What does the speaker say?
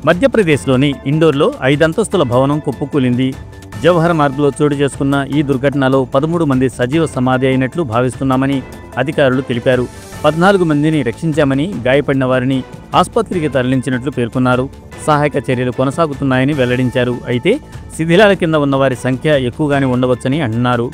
మధ్యప్రదేశ్లోని ఇండోర్లో 5 అంతస్తుల భవనం కుప్పకూలింది. జవహర్ మార్గ్లో చోటు చేసుకున్న ఈ దుర్ఘటనలో 13 మంది సజీవ సమాధి అయినట్లు భావిస్తున్నామని అధికారులు తెలిపారు. 14 మందిని రక్షించామని, గాయపడిన వారిని ఆసుపత్రికి తరలించినట్లు పేర్కొన్నారు. సహాయక చర్యలు కొనసాగుతున్నాయని వెల్లడించారు. అయితే శిథిలాల కింద ఉన్నవారి సంఖ్య ఎక్కువగానే ఉండవచ్చని అంటున్నారు.